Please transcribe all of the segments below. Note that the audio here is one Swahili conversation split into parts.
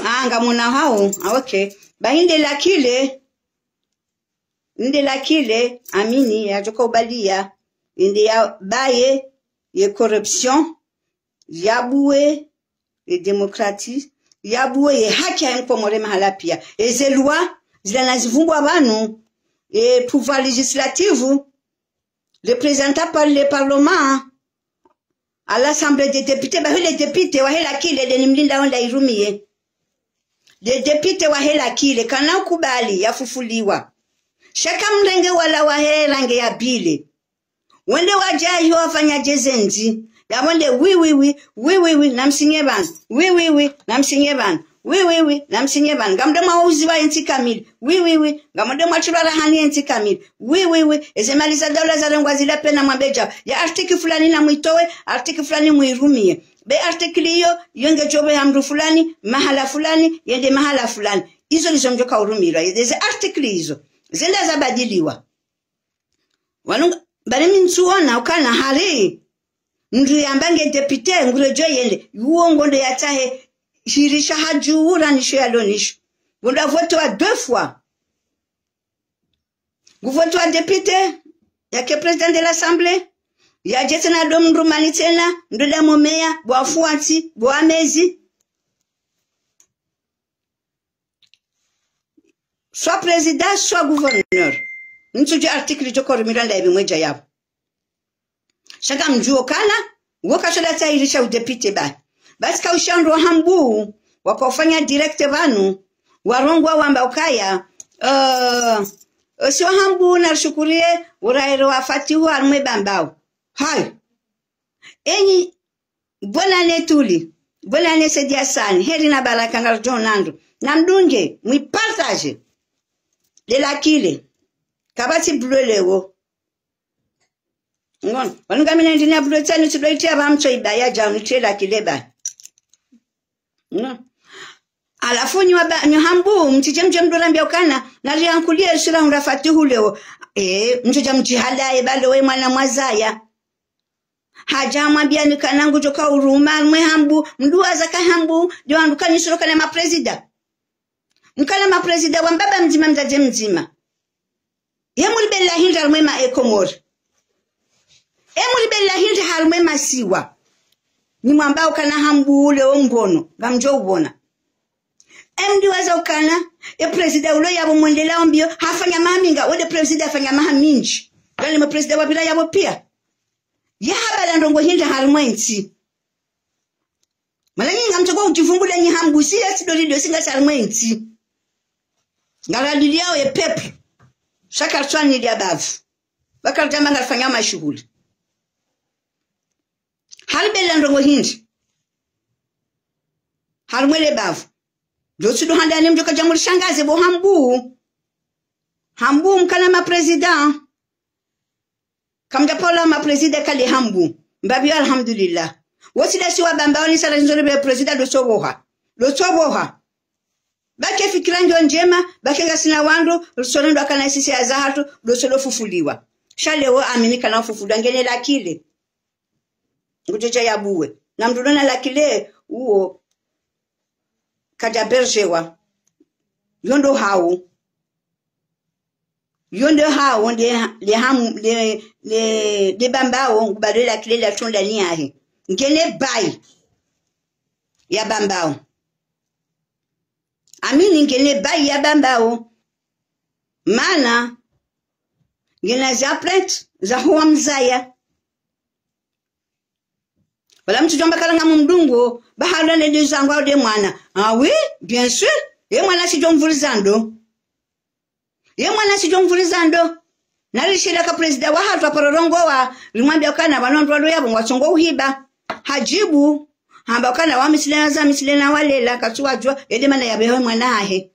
anga muna hao okay bahinde lakile amini yajoka ubalia inde ya baye ye corruption yabue ye demokrati yabue ye haki ya nkomore mahala pia eze loi zila nazivungwa banu et pouvoir législatif représenté par le parlement à l'assemblée des députés bah les députés wa hela kile de nimlinda onda irumie les députés wa hela kile kana kubali yafufuliwa shaka mrenge wala wa range ya bile wende wajaji wafanya jezenzi yabonde oui namsinye ban oui namsinye ban oui namsinye ban ngamde mauzi wa enti kamili oui ngamde mwachibara hani enti kamili oui ezemaliza dola za rengwa zile pena mwambeja ya article fulani na muitowe article fulani muirumie be article hiyo yonge jobe hamru fulani mahala fulani yende mahala fulani hizo lizomjoka urumira hizo article hizo zenda zabadiliwa walunga bale minsuona ukana hari ndu yambange depute ngurejo yende uongo ndo yatahe shirisha hajura nisho yalonisho ngondo vote wa 2 fois vote wa député yake président de l'assemblée ya jetena dom rumani tena ndo la momeya bwafuati bwamezi soit président soit gouverneur ntujo article joko miranda ibi mweja yapo shaka mjuo kana woka shoda tairisha udepite ba basi ka ushandro hambu wakofanya direct banu warongwa wamba ukaya sio hambu na shukurie urairo wafati huwa armwe bambao hai enyi bona netuli bona nesedia sani heri na baraka ngal jonando na mdunge mwipartage de la kile kabati blelewo ngon wanungamina ndina blotani tudoitia bamcho ibaya jamu trela kileba alafu nyuhambu mtijemje mdorambia ukana naliankulia shira urafati huleo mchoja mjihalaye bale we mwana mwazaya haja mwambia nikanangu joka uruma mwe hambu mdua zaka hambu ndio andukani shiro kana mapresida mkana mapresida wa mbaba mzima mzaje mzima yemuli bella hinda mwema ekomor emuli bella hinda halmema siwa ni mwambao kana hambu ule ongono ngamjo ubona emdi waza ukana president ulo yabo mwendela ombio hafanya maminga wode president afanya mahaminji gani ma president wabila yabo pia ya habala ndongo hinda halmwensi malanyi ngamchoko ujivumbula nyi hambu siya sidolido singa halmwensi ngaradi yao pepe shaka twani dia bavu bakarutama ngafanya mashughuli halbela ndongo hindi halmwele bavu dosudo handani mjoka jamhuri shangaze bo hambu mkana ma president kamja pola ma president kali hambu mbabi alhamdulillah wosida siwa bamba oni sala nzore be president do soboha bake fikira njema bake gasina wandu rusondo akana sisi azahatu do solo fufuliwa shalewo aminika na fufuda ngene lakile ngujeja yabuwe na mdulona lakile uo kaja berjewa yondo hao le bambao ngubadele lakile la tonda ni ahe ngene bai ya bambao amini ngene bai ya bambao mana ngena zaplet za huwa mzaya wala mtu jomba kalanga mumdungo bahara ne dizangwa de mwana oui bien sûr ye mwana si jomvulizando nalishira ka president wa hatu apororongo wa limwambia kana banondo alo yabo ngwachongo uhiba hajibu hamba kana wa misilena walela katuwajwa ede mana yabeho mwana ahe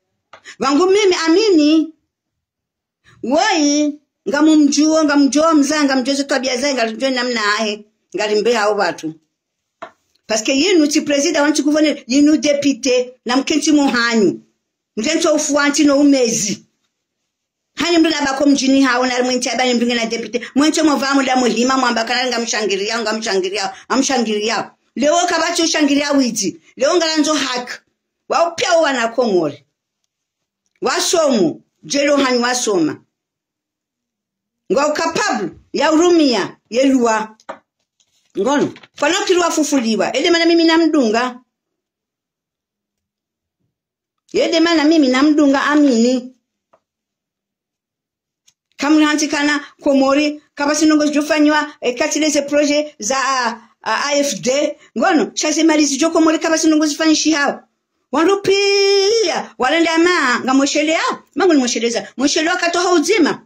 wangu mimi amini woi ngamumjuo mzanga mjozo tabia zanga ngamjua namna ahe ngalimbe hao watu parce que yinu ti president wanti gouverneur yinu député na mkenti muhanyu mtento ufuanti no umezi hanyu mduna bako mjini hao na mwenti abani mbinge na député mwenti mwamu da muhima mwambakana ngamshangiria leo kabati ushangiria witi leo ngalanzo hak wao pia wana Komori wasomu jelo hanyu wasoma ngao capable ya urumia yelua ngono fana kilwa fufuliwa ede mana mimi namdunga yede mana mimi namdunga Amini kamwe hantikana Komori kaba sinongo jufanywa katileze projet za AFD ngono chaze malizi jo Komori kaba sinongo zifanyishi hao wanrupia walenda ma ngamoshelea mangu ni mosheleza moshelea katoha uzima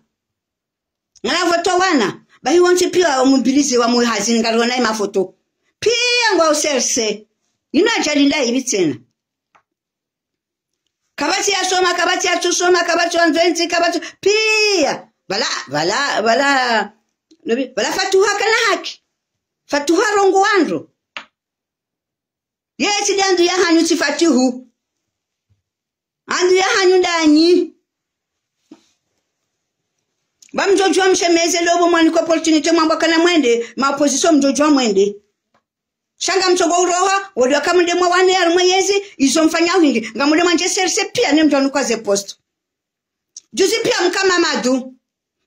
ngalavoto wana bahi wanti pia umbilize wa muhazini ngalona mafoto pia ngwa userse inajalinda hivi tena kabati ya soma kabati ya tusoma kabati ya nzwenzi kabati pia bala fatuha kana haki fatuha rongo wanro yesi dandu ya hanyu tifatihu andu ya hanyu danyi bamjojwa mshemeze lobo mwaniko opportunity mwamba kana mwende ma opposition mjojwa mwende shanga mtogo uroha wodi akamunde mwa wane ya mwezi izo mfanya wingi ngamunde manje serse pia ne mjonu kwa ze post juzi pia mkama madu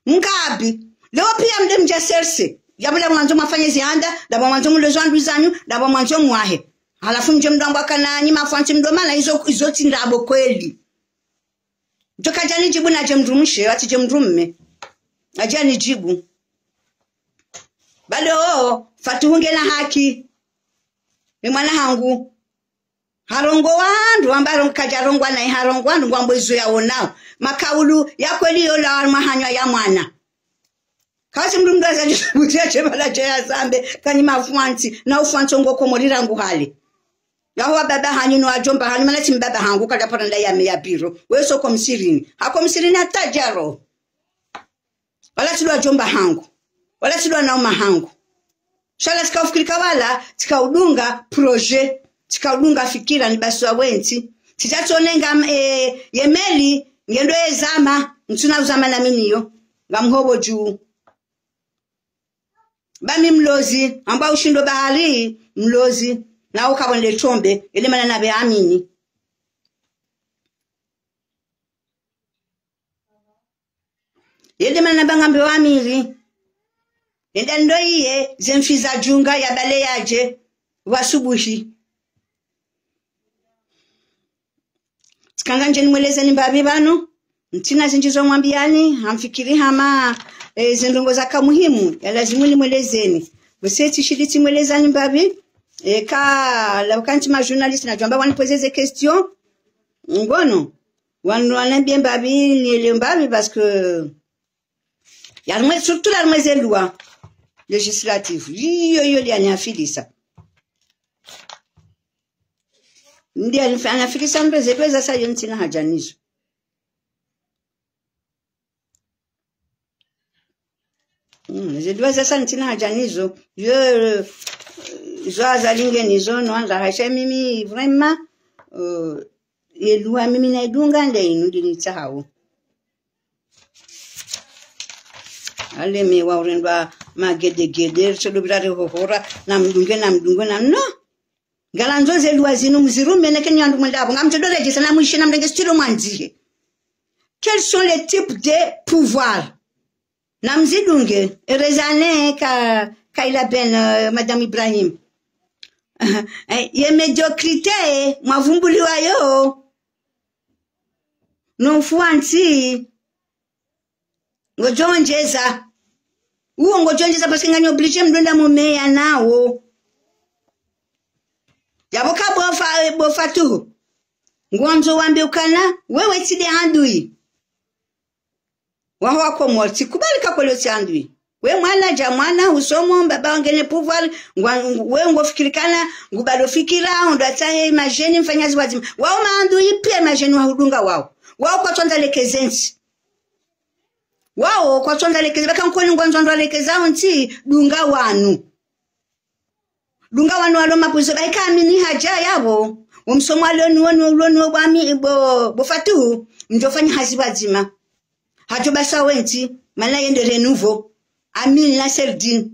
mkabi leo pia mde mje serse yabule mwanzo mafanye zianda daba mwanzo mulezo andu zanyu daba mwanzo mwahe halafu nje mdomba kana nyima fanti mdomana izo tindabo kweli jokajani jibu na jemdrumishe ati jemdrumme ajani jibu bado fatuhunge na haki ni mwana hangu harongo wandu ambaro kajarongwa na harongo wandu ngwambezo yaonao makaulu ya kweli yola mahanywa ya mwana kasi mdungaza jibuteche bala jaya zambe kani mafuanti na ufanto ngoko morira nguhali yaho baba hanyu no ajomba hanyu mana timbaba hangu kada paranda ya biro weso komsirini akomsirini atajaro wala silwa jomba hangu wala silwa nauma hangu shala tikafikirika wala tikaudunga projet tikaudunga fikira ni baswa wenti titatonenga yemeli ngendo ezama mtuna uzama na miniyo ngamhobo juu bami mlozi amba ushindo bahari mlozi na ukabonde chombe ile mana nabe Amini yede mana bangambe wa Amiri enda ndo iye zemfiza junga ya bale yaje wasubuhi tikanga nje nimweleze ni babi bano ntina zinjizo mwambiani hamfikiri hama zindongo zaka muhimu ya lazimu nimwelezeni boseti shiditi mwelezani babi ka la kanti ma journaliste na jamba wani poser des questions ngono wana bien babi ni le babi parce que ya mwe surtout la mwe loi législative yo li anafilisa ndi anafilisa mbeze pesa sa yontina hajanizo zedwa sasa ntina hajanizo yo zoaza linge nizo nwanza hasha mimi vraiment yelua mimi na idunga nde inundi nitahao ale me wa urendwa magedegede chodo birare hohora na mdunge na no galanzo zelua zinu mzirume ne kenyandu mwendabo ngamtodole sana mwishi na mdenge stilo mwanzie quels sont les types de pouvoirs na mzidunge rezane ka ila ben madame Ibrahim ye mediocrité mwavumbuliwa yo no fuanti ngojonjeza uo ngojonjeza pasinganyo oblige mdonda mumeya nawo yaboka bofa tu ngwanzo wambe ukana wewe tide handui waho wako morti kubalika kwelo tiandui we mwana usomo baba wangene pouvoir we ngofikirikana ngubado fikira ndo ataye imagine mfanyazi wazima wao maandui pia imagine wa hudunga wao kwa tonda lekezenzi wao kwa tonda lekeze baka nkoni ngwanzo ndo lekeza nti dunga wanu alo mapuzo baika Amini haja yabo umsomo aloni bwami bo fatu njofanya hazi wazima hajo basa wenti mana yende renouveau Amini la Serdine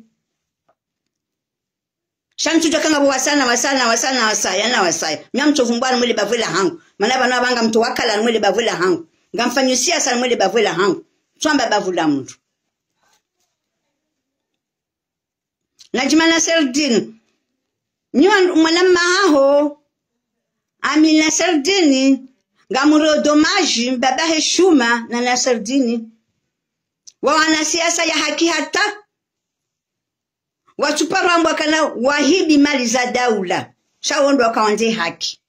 Shantu tukanga wasaya. Myamto vumbwana mwele bavula hangu. Manaba na banga mtu wakala mwele bavula hangu. Ngamfanyusia sana mwele bavula hangu. Twamba bavula mtu. Najimana Serdini. Mwana aho. Amina Serdini. Ngamuro domaji baba heshuma na Serdini. Wana siasa ya haki hata. Watuparambwa kana wahibi mali za daula. Shawondo wakawanze haki.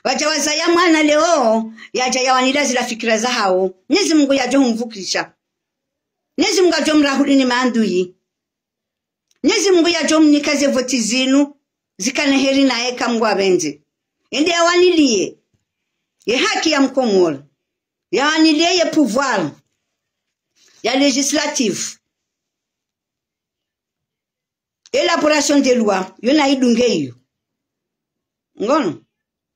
Wajawaza ya mwana leo yaja ya wanilazi la fikira za hao. Nyezi Mungu yajo humvukisha. Nyezi Mungu yajo mrahulini maandui. Nyezi Mungu yajo mnikaze voti zinu. Zikane heri na eka Mungu abenze. Ende ya wanilie. Ye haki ya mkomoro. Ya wanilie ye pouvoir. Ya législatif. Élaboration des lois. Yona idungeyo. Ngono.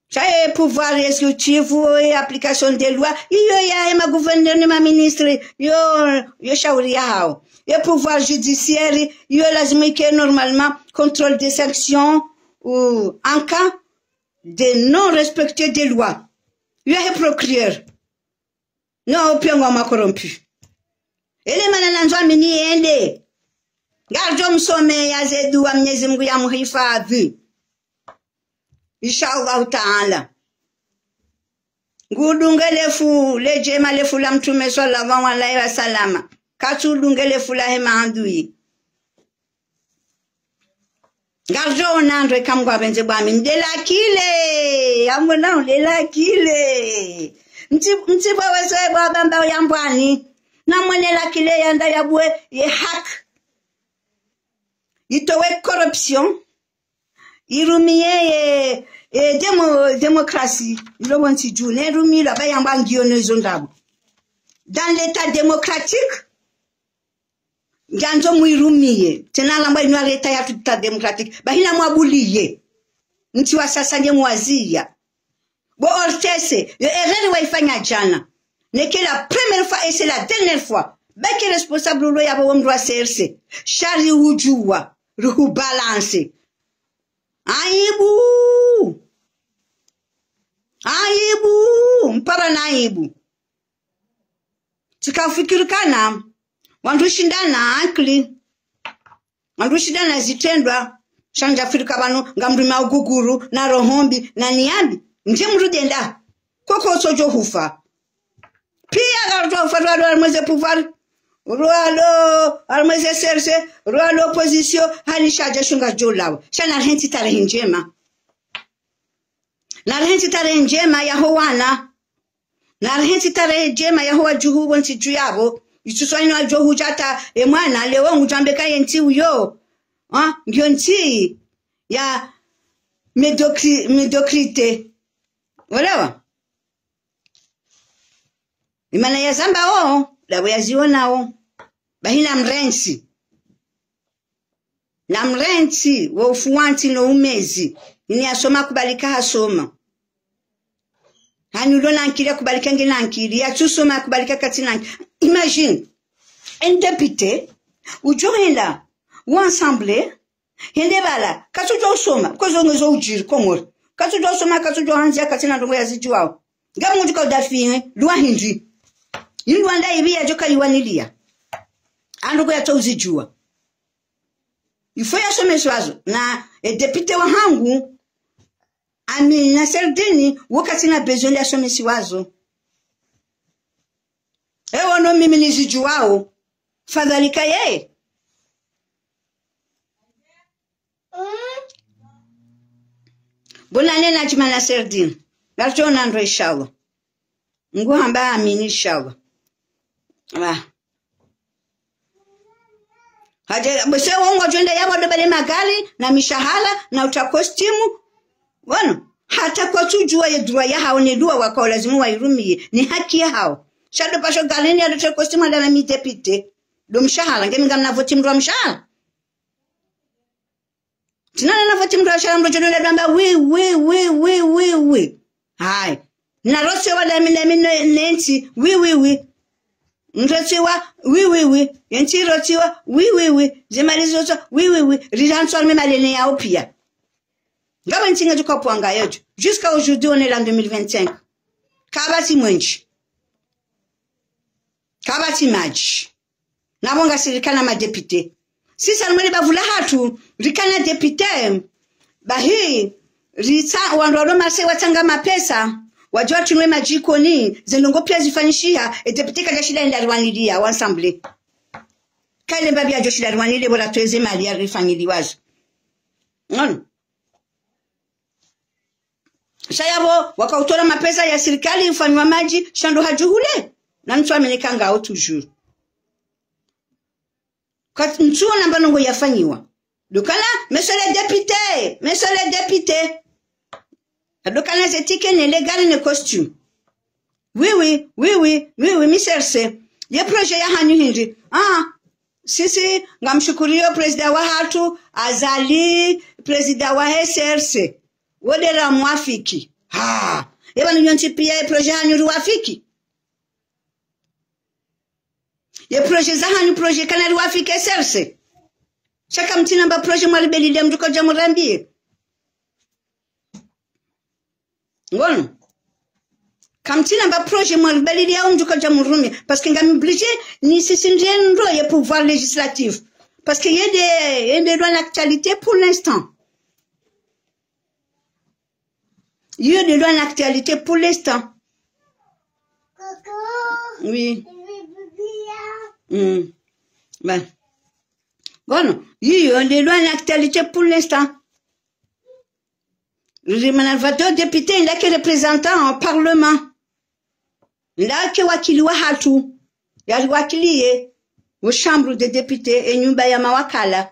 Chaye pouvoir exécutif et application des lois. Iyo ya ma gouvernement ministre. Yo shauri yao. Et pouvoir judiciaire. Yo lazima ike normalement contrôle des sanctions ou en cas de non-respect des lois. Yo he procureur. Non opiongo ma corrompu. Ele manana nzwa mini ende. Garjo msome ya zedu wa Mwenyezi Mungu ya muhifadhi. Inshallah Taala. Ngudungelefu lejema lefu la Mtume sallallahu alaihi wasallam. Katudungelefu la hema andui. Garjo nandwe kamgwa benze bwami ndela kile. Amona ndela kile. Mtibo wezo baba yambwani. Na mwenela kile yanda yabwe ye hak. Itowe corruption. Irumie démocratie. Ilo wanti june rumi la bayamba ngiyone zondabu. Dans l'état démocratique, nganzo muirumie. Tena lamba ino l'état ya tuta démocratique. Bahina mwabuliye. Nti wa sasa nye mwazia. Bo ortese, erreur waifanya jana. N'est que la première fois et c'est la dernière fois. Baki responsable lo ya bo mdwa CRC. Shari ujuwa. Ruhu balance. Aibu. Mpara na aibu. Tikafikirikana. Wandushindana ankli. Wandushindana zitendwa. Shanja Afrika bano ngamrima uguguru na rohombi na niambi. Nje mrudenda. Koko sojo hufa. Pia gardo farwalo almeze pouvoir. Rualo almeze serse. Rualo opposition. Hani shaja shunga jolawa. Shana renti tare njema. Na renti tare njema ya howana. Na renti tare njema ya hoa juhu wanti juyabo. Ituswani wa juhu jata emwana lewa ngujambeka yenti uyo. Ngionti ya mediocrité. Walewa. Imana ya zamba lawe ya ziona bahina mrensi. Na mrensi wa ufuanti no umezi. Ini asoma kubalika hasoma. Hani ulona ankiria kubalika ngina ankiri. Ya tusoma kubalika katina. Imagine. Un député. Ujohenda. Ou ensemble. Hende bala. Katujo soma. Kozo ngezo ujiri komori. Katujo soma katujo hanzia katina ndongo ya zijuao. Gamu ndika udafine. Lua hindi. Yindu anda ibia joka iwanilia. Andoko ya tozijua. Ifo ya someswazo. Na député wa hangu. Amina Serdini. Wakati na bezondi ya somesiwazo. Ewa no mimi nizijuao. Fadhalika ye. Bona nena Jimana Serdini. Garjo nandro inshallah. Ngu hamba amini inshallah. Haja bose wongo jwenda yabo dobale magari na mishahara na utakostimu. Bueno, hata kwa tujua yedua ya hao ni dua wako lazima wairumie. Ni haki ya hao. Shado pasho galeni ya utakostimu na mitepite. Do mshahara ngemi ngamna voti mdwa mshahara. Tinana na voti mdwa mshahara mdojo nile dwamba we. Hai. Na rose wala mine nenti we. Nrotiwa, oui. Yenti rotiwa, oui. Zemalizoto, oui. Rijansor même alene ya opia. Ngaba ntinga du kopwanga yetu. Jusqu'à aujourd'hui, on est là en 2025. Kabati mwenchi. Kabati maji. Nabonga sirikana madepite. Sisa mwele bavula hatu, rikana depite. Bahi, rita, wandwaro mase watanga mapesa. Wajua tunwe majikoni, zenongo pia zifanyishia, depite kaja shida ndariwanilia, wansamble. Kaile mbabi ya joshida rwanile, wala tuweze mali ya rifanyili wazo. Ngono. Shayabo, wakautora mapesa ya serikali ufanywa maji, shando hajuhule. Na mtu amenekanga au toujours. Kwa mtuo namba nungo yafanyiwa. Dukana, monsieur le député. Dukana zetike ne legal ne costume. Oui, miserse. Ye projet ya hanyu hindi. Sisi, ngamshukurio presida wa hatu, azali, presida wa SRC. Wodera mwafiki. Eba nyonti pia projet hanyu ruafiki. Ye projet za hanyu projet kanari wafiki SRC. Chaka mtina mba projet mwalibeli dia mduko jamurambie. Ngono. Kamtina mba projet mwalibeli dia mduko jamurumi. Parce que ngami obligé ni sisindien ndo ye pouvoir législatif. Parce que y a des lois d'actualité pour l'instant. Il y a des lois d'actualité pour l'instant. Oui. Ben. Bon, il y a des lois d'actualité pour l'instant. Le manavateur député, il a que représentant en parlement. Il a que wakili wa hatu. Il a wakili aux chambres des députés et nyumba ya mawakala.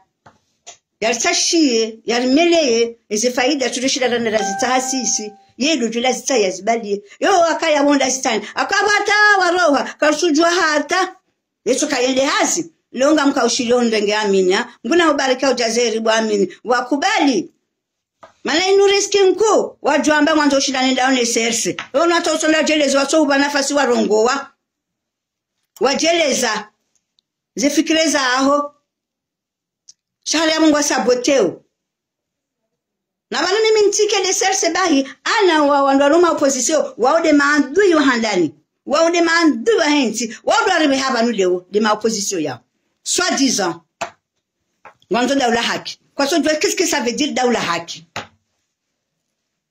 Yal sashie, yal meleye, eze faida tulishida na razita hasisi. Yedo jula zita yazibali. Yo akaya wonda zitani. Akabata waroha, kasujwa hata. Yesu kayende hasi. Longa mkaushilion ndenge aminya. Mbuna ubarika ujazeri bu amini. Wakubali. Mana inu riski mku. Wajuamba mwanzo shida nenda one serse. Ono hata usola jeleza waso uba nafasi warongowa. Wajeleza. Zefikireza aho. Shahari ya mungu wa saboteo. Na wanu mimi ntike de serse bahi. Ana wandaruma opozisio. Waude maandui wa handani. Waude maandui wa henti. Waude waribe haba nuleo. De ma opozisio yao. Soit disant. Wanzo daula haki. Kwa so qu'est-ce que ça veut dire daula haki?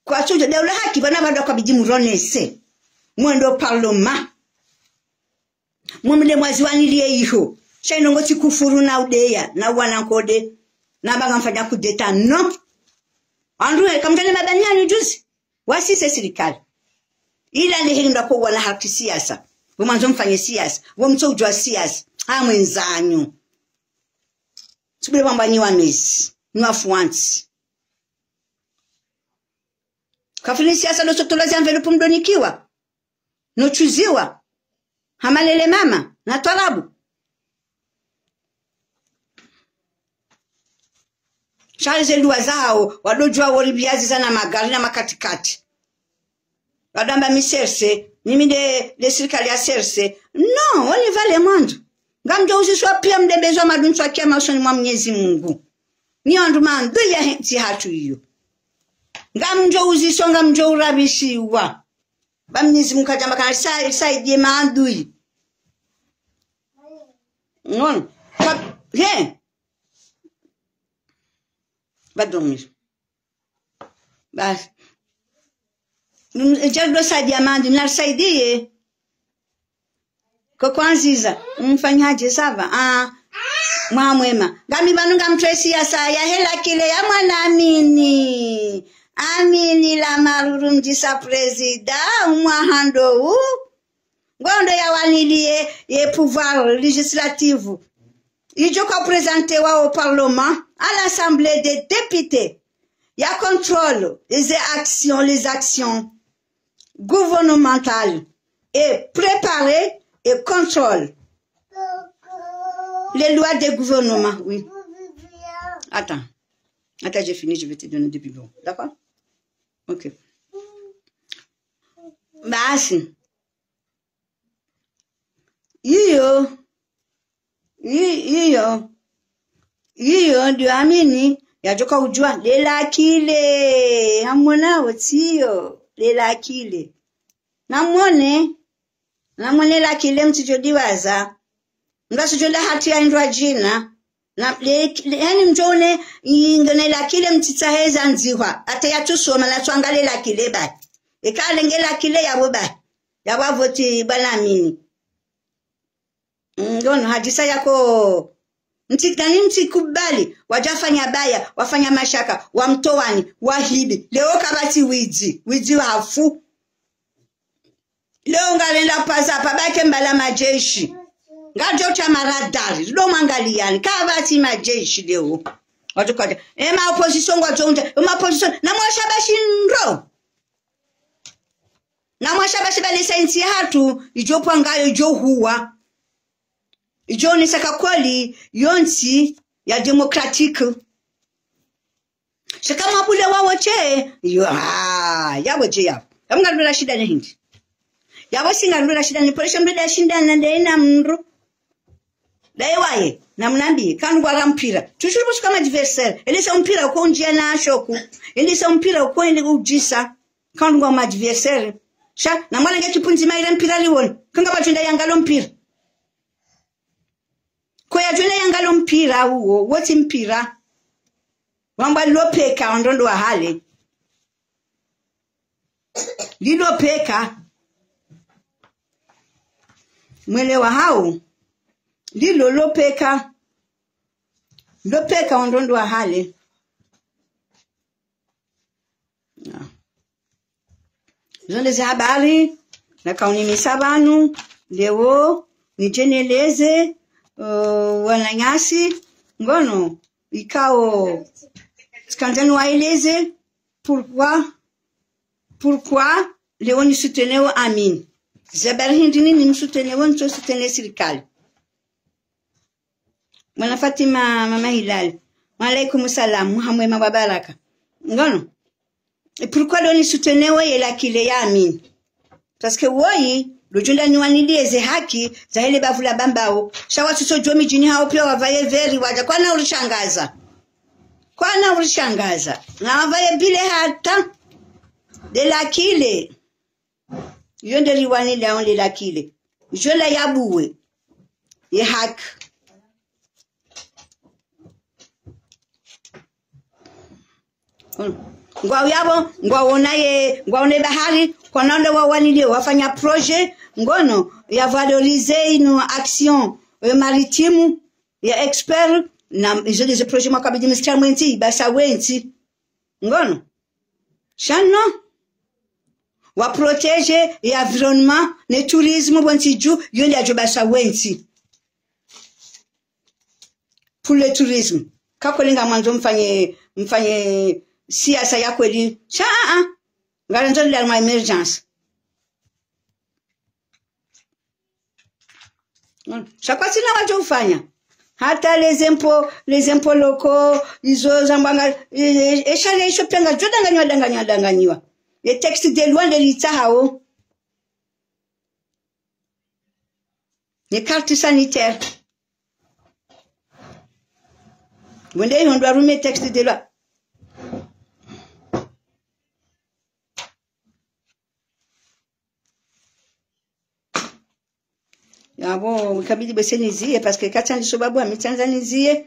Kwa so daula haki. Wana wado kwa bidi muronese. Mwendo parlement. Mwemile mwazi wanilie iho. Shaino ngoti kufuru na udeya. Na wana nkode. Na baga mfanya kudeta. No. Andruwe kamjane madanyani juzi. Wasi se sirikali. Ila ni hili mdako wana haki siyasa. Wamanzo mfanye siyasa. Wamto ujua siyasa. Mwenzanyu. Subile wamba niwa mezi. Niwa fuanti. Kafili siyasa lo sotolazi envelope mdonikiwa. No chuziwa. Hamalele mama. Na twalabu. Shalize luwa zao. Wadojua woribiazi sana magari na makatikati. Wadamba miserse. Nimi de sirikali ya serse. Non, on y va le monde. Ngamjo uziswa pia mdebezwa madunchwa kia mausoni mwa Mwenyezi Mungu. Ni ondu mandu ya henti hatu iyo. Ngamjo uziswa ngamjo urabishiwa. Ba Mwenyezi Mungu kajamba kana saidie maandui. Non. He. Va dormir. Bas. Jado saidia maandui na saidie. Kokwanziza, mfanyaje sava? Mwamwema. Gami banu ngamtresi ya saa ya hela kile ya mwana amini. Amini la maruru mjisa prezida, umwahando u. Ngondo ya wanilie ye pouvoir législatif. Ijoka présente wa au parlement, à l'assemblée des députés. Ya contrôle les actions gouvernementales et préparer et contrôle les lois des gouvernements. Oui. Attends, j'ai fini, je vais te donner des biberons. D'accord? Ok. Basi. hiyo ndio amini yajoka ujua lela kile hamona otio lela kile namwone la kile mtijodiwaza ngasijola hati ya indwa jina na yani mjone ingene la kile mtitaheza nziwa ata yatusoma na tuangale la kile ba ikale ngela kile yabo ba yabavoti bana amini ngono hadisa yako mtikubali wajafanya baya wafanya mashaka wamtowani wahibi leo kabati wizi wafu leo ngalenda pasa pabake mbala majeshi ngajo cha maradari ndo mangaliani kabati majeshi leo watukaja ema opposition ngwajonja ema opposition na mwashabashi bale sainsi hatu ijopo ngayo ijohuwa ijoni saka kweli yonsi ya demokratiki shaka mabule wawoche yawoje yawo ngalula shida ne hindi yawo singalula shida ni polisi mbele shinda na ndena mndu daiwaye namnambi kanu kwa mpira tushuru kama adversaire elisa mpira uko njia na shoku elisa mpira uko ende ujisa kanu kwa adversaire sha na mwana ngekipunzi maile mpira liwoni kanga batunda yangalo mpira kwa jone yangalo mpira huo woti mpira wamba lopeka ondondo wa hale lilopeka mwele wa hao lilo lopeka ondondo wa hale zonde za habari na kaunimisa banu leo nijeneleze wananyasi ngono ikao skanzani waeleze pourquoi leo ni souteneo amin zabari hindini ni msuteneo ncho sutene serikali mwana Fatima mama Hilal Waalaikum salam muhamwe mabaraka ngono pourquoi leo ni souteneo yela kile ya amin parce que woi lujunda niwanilieze haki za ile bavula bambao shawa tusojo mijini hao pia wavaye veri waja kwana ulishangaza na wavaye bile hata de la kile yonde liwanile aonde la kile jola yabuwe ye haki ngwaone bahari kwa nando wawanile wafanya projet ngono ya valoriser une action maritime ya expert na izo des projets makabidi ministère mwenti basa wenti ngono shano wa protéger l'environnement ne tourisme bontiju yonde ajo basa wenti pour le tourisme kakolinga mwanzo mfanye siasa ya kweli ngaranzo la ma emergence chakwati na wacho ufanya hata les impôts locaux izo zambanga eshale isho penga jodanganywa les textes de loi de l'État hao les cartes sanitaires mwende on doit remettre texte de loi yabo kabidi besenizie parce que katandi sobabu amitanzanizie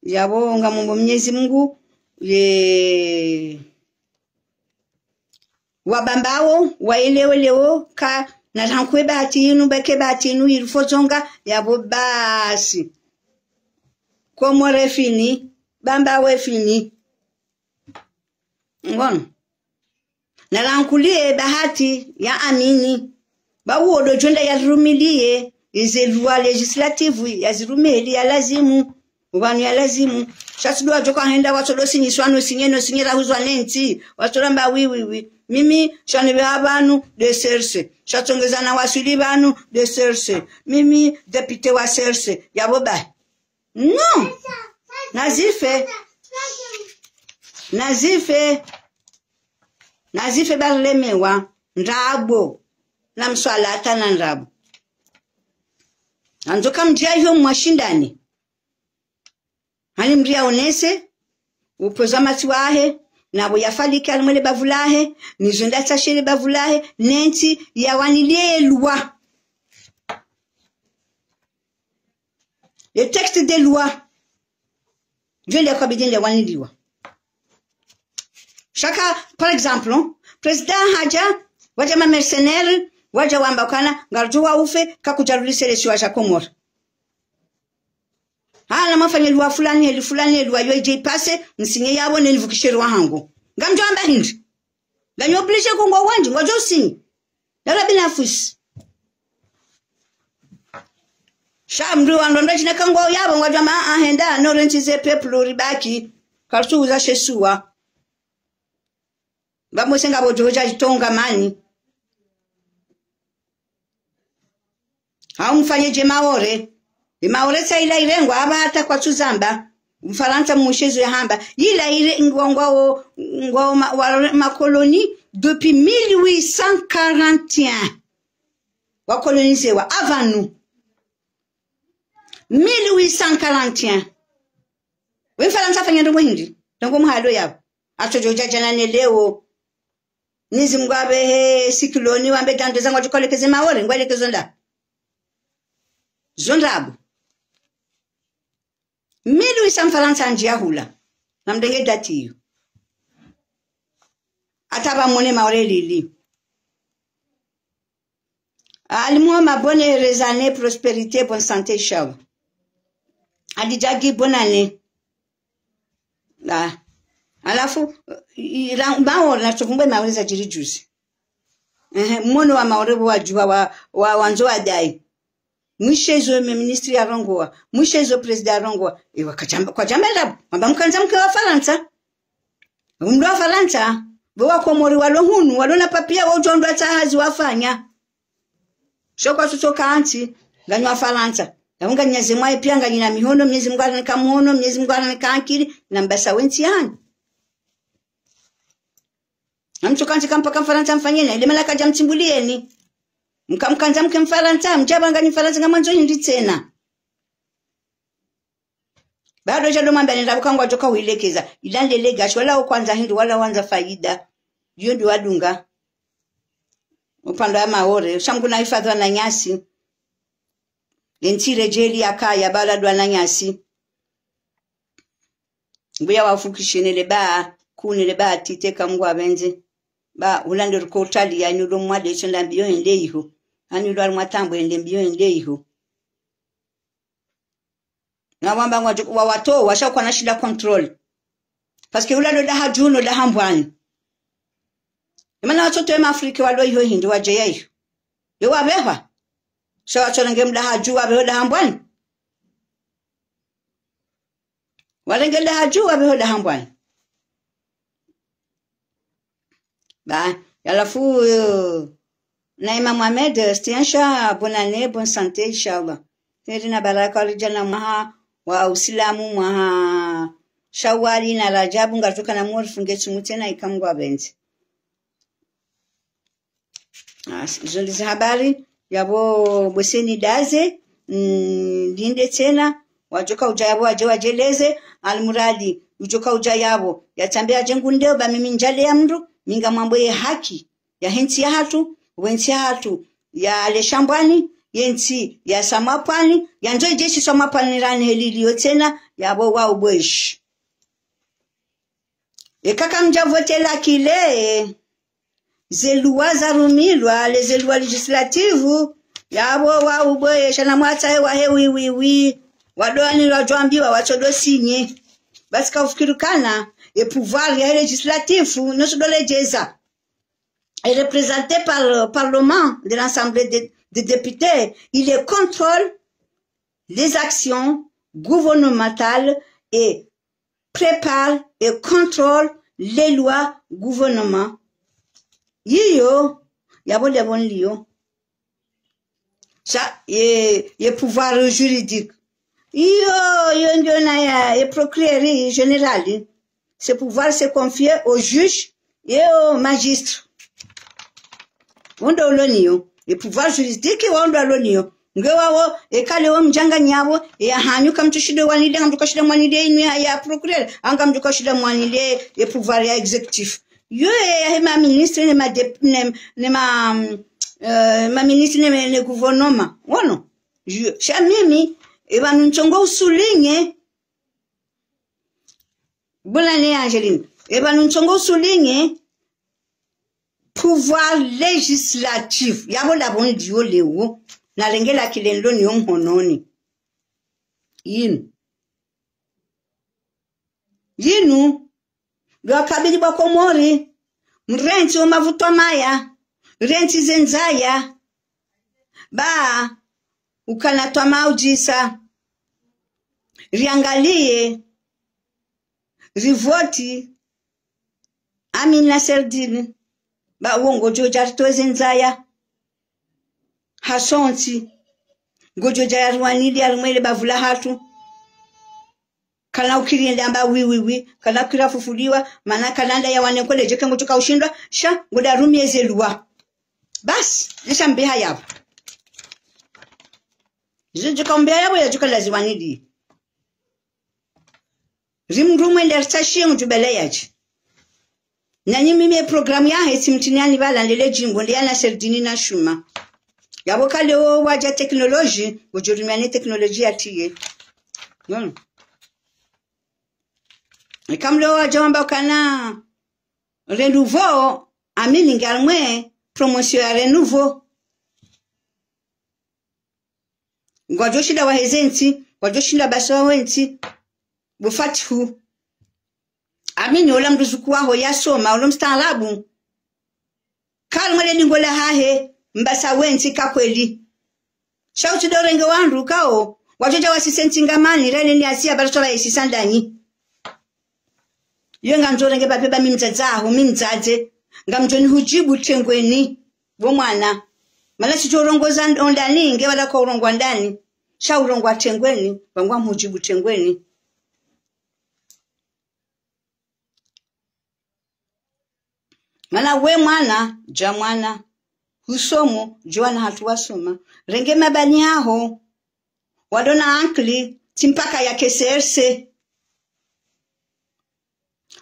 yabo ngamombo Mwenyezi Mungu ye wabambao waelewe leo ka na hankwe bahati yinu beke bahati yinu ilifozonga yabo basi komo refini bamba we fini ngono na lankulie bahati ya amini bawo dojonda yarumilie ize loi legislative yazirumeli ya lazimu ubanu ya lazimu shatudo ajoka henda watodo sinyiswano sinyera huzwa nenti watoramba wiwi mimi shanibe abantu de serse shatongeza na wasuli banu de serse mimi député wa serse yaboba non nazife balemewa ndabo na mswala hata na ndabu anzoka mjia hiyo mwashindani hani mria onese upozamati wahe nabo yafalike alimwele bavulahe nizonda tashele bavulahe nenti yawanilie loi les textes des lois je les kabidin les waniliwa chaka par exemple président haja waja ma mercenaire waja wambakana ngarjua ufe kakujarulise le shiwa Komoro hala mafanya lwa fulani lwa yoje passe nsinye yabo nenivukishirwa hangu ngamjo amba hindi ganyo oblige kungo wanji ngojo sinyi dala binafus shamru andonda chine kango yabo ngojo ma ahenda no rentize people ribaki kartuza shesua ngamo senga bojo hoja tonga mani haumfanye je maore imaoretsa ila irengwa abata kwa tuzamba mfaransa mushezo ya hamba ila ile ngwao ma colonie depuis 1841 wa coloniser wa avant nous 1841 we mfaransa fanya ndo hindi ndo mhalo yabo atojoja jana ne leo nizimgwabe he sikiloni wambe dando zangu jikolekeze maore ngwelekezo nda zondabu 1840 njia hula na mdenge datiyo ataba mone maore lili alimwa bonne heureuse année prospérité bonne santé inshallah adijagi bonne année la alafu maore na tukumbe maore za jiri juice mmono wa maore wa jua wa wanzo adai mwishezo ministri ya rongoa mwishezo president rongoa kwa jamela amba mkanza mke wa Faransa mndo wa Faransa bo Komori walohunu walona papia wa ujondo atahazi wafanya shoko tutoka anti ganyo wa Faransa naunga nyezi mwae pia nganyina mihono Mwenyezi Mungu anikamuhono Mwenyezi Mungu anikankiri na mbasa wenti yani namchukanti kampaka Faransa mfanyeni ile malaka jamtimbulieni mkamkanza mke Mfaransa mjabanga ni Faransa ngamanzo hindi tena bado jado mwambia nenda bukangwa joka huilekeza ilande legash wala kwanza hindi wala wanza faida hiyo ndio wadunga upande wa maore shanguna hifadhi na nyasi entire jeli akaya baladwa na nyasi nguya wafukishenele ba kunile ba titeka mgwa benze ba ulande rukotali ya nyulo mwade chonda mbiyo ende iho anyulo almatambo ende mbiyo ende iho na wamba wa wato washakuwa na shida control parce que ulando da hajuno da hambwani imana watoto wa Afrika walo iho hindi waje yayo yo wabeha shawa chonenge mda haju wabeho da hambwani walenge da haju wabeho da hambwani ba alafu Naima Mohamed stiansha bonne année bonne santé inshallah na baraka alijana maha wa uislamu maha shawali na rajabu ngatoka na mori funge chumutena ikamgwa benzi zondiza habari yabo boseni daze linde tena wajoka ujayabo wajeleze almuradi ujoka ujayabo yatambia jengundeo ba mimi njale ya mndu minga mambo ya haki ya henti ya hatu wensi ya hatu ya leshambani yenti ya samapani ya njoi jeshi samapani rani helilio tena yabo wa ubweshi kaka mja vote la kile zelua za rumilwa les zelua legislative yabo wa ubweshi na mwata wa hewi wadoani wajwambiwa wachodo sinye basi kaufikirukana et pouvoir législatif ne se dolejeza est représenté par le Parlement de l'Assemblée des députés. Il contrôle les actions gouvernementales et prépare et contrôle les lois gouvernement. Yiyo yabo le bon lio ça et pouvoir juridique yo ndio na ya procureur général. Ce pouvoir se confier aux juges et aux magistrats. Ondo lonio, le pouvoir juridique ondo lonio. ngewawo ekale wo mjanga nyabo ya hanyuka mtushide wanide ngamtukashide mwanide inu ya procureur anga mtukashide mwanide ya pouvoir ya executif yo ya ma ministre ne ma ministre ne gouvernement wono je shamimi eba nchongo usulinye bula ne Angeline eba nchongo usulinye pouvoir législatif yabo la boni dio lewo na lengela kilendo ni omhononi yinu ndo kabili bakomori mrenti o mavuto maya renti zenzaya ba ukanatwa maujisa riangalie rivoti Amina Serdini ba uongo joja zenzaya hasonti gojoja ya rwanidi ya rumele bavula hatu kana ukirienda amba wiwiwi kana ukira fufuliwa mana kananda ya wanekole jeke ngotoka ushindwa sha ngoda rumieze luwa basi nisha mbeha yabo jika mbeha yabo ya juka laziwanidi rimrume ndertashi ngutubele yachi nanyi mimi programu ya heti mtiniani bala ndele jimbo ndiana Serdini na shuma yabo kale o waja teknoloji ujurumiane teknolojia tiye non ikamle waja wamba kana renouveau amini ngalmwe promotion ya renouveau ngwajoshida wahezenti ngwajoshinda baso wenti bufatihu amini ola mruzuku waho yasoma ola mstaarabu kalmwe ningola hahe mbasa wenti kakweli shauti dorenge wandu kao wajoja wasisenti ngamani rene ni asia baratola yesisandani yenga nzorenge babeba mimtsazaho mimtsaze ngamjoni hujibu tengweni bomwana mala sichorongoza ondani nge wala ko urongwa ndani sha urongwa tengweni bangwa mujibu tengweni mala we mwana jamwana husomo joana hatuwasoma renge mabani aho wadona ankli timpaka ya KCRC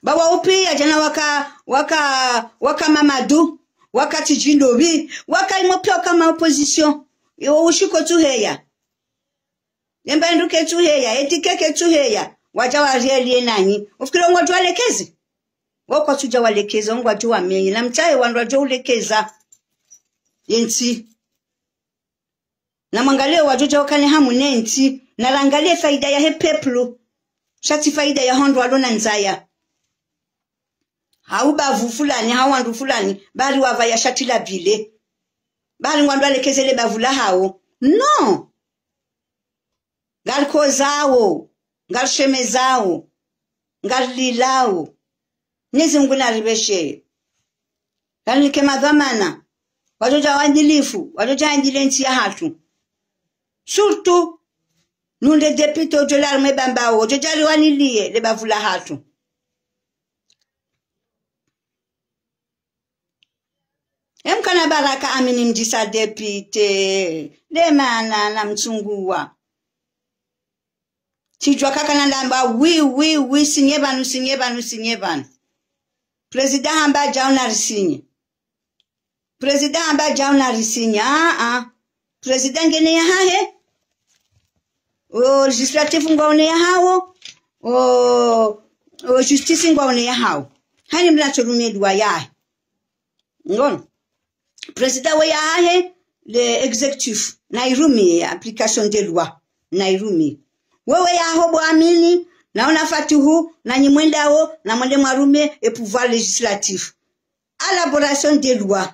bawa upi ya jana waka Mamadu wakati jindobi waka imopio kama opposition yo ushiko tuheya nemba nduke tuheya etikeke tuheya waja warieli nani ufikiri ngwa walekeze wako tuja walekeza ngwa tu wamenyi na mtaye wandwa jo ulekeza yenti na mangaleo wajoja wakane hamu nenti na langalie faida ya hepeplu shati faida ya hondo alona nzaya haubavu fulani hawandu fulani bali wava ya shati la bile bali ngwandu alekezele bavula hao no galko zao galsheme zao galilao nizi nguna ribeshe galike madhamana wajoja wandilifu wajoja andilenti ya hatu surtout nunde depute ojola mebambao ojoja wanilie le bavula hatu emkana baraka amini mjisa depute le mana na mtungua chijwa kaka na lamba wi sinyebanu president hamba jauna risinye president hamba jauna risinya president ngene ya hahe o legislative ngone ya hawo o justice ngone ya hawo hani mlacho rumedwa ya ngon president wa ya hahe le executive na irumi application de loi na irumi wewe ya hobo amini na unafatihu na nyimwendao na mwende mwarume et pouvoir législatif élaboration des lois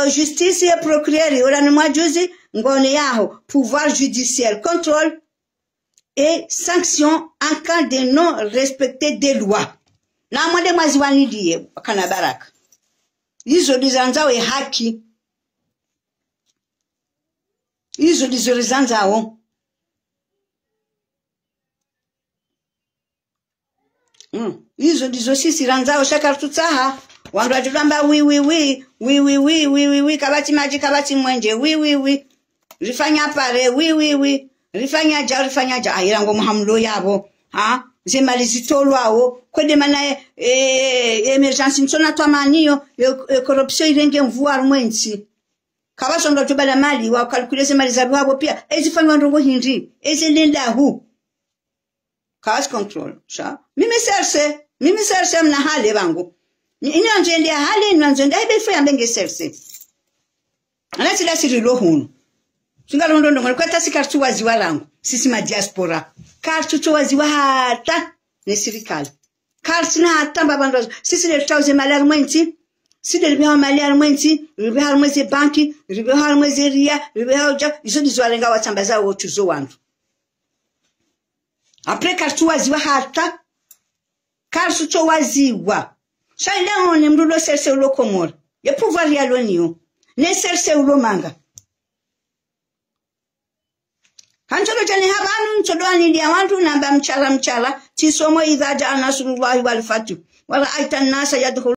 justice et procureur ola ni mwajuzi ngone yaho pouvoir judiciaire contrôle et sanction en cas de non respect des lois na mwende mwaziwani die kana baraka hizo dizanzawe haki hizo dizorizanzawo hizo ndizo sisi ranzao shaka tutaha wandu atulamba wi kabati maji kabati mwenje wi rifanya pare wi rifanya ja ayirango muhamlo yabo zemali zitolwawo kwede mana emergency msona twamaniyo corruption irenge mvuwa rumwensi kabasonga tubala mali wa calculate mali za babo pia ezifanywa ndongo hindi ezelenda hu cash control sha mimi serse mna hale bangu ina njende hale ina njende ibefu ya mbenge serse anati la sirilo hunu singalondo ndongo kwata sikartu waziwa langu sisi ma diaspora kartu waziwa hata ne serikali kartu na hata babando sisi le tauze malari mwenti si de ribeha maliar mwenti ribeha mwezi banki ribeha mwezi ria ribeha uja izo nizwalenga watambaza wotuzo wandu apre kartu waziwa hata kartu waziwa shaila one mrulo serse ulo komora ye pouvoir ya loniyo ne serse ulo manga hancholo jani habanu nchodwani dia wandu namba mchala tisomo idha jana sallallahu alaihi wa sallam wala aitan nasa yadkhulu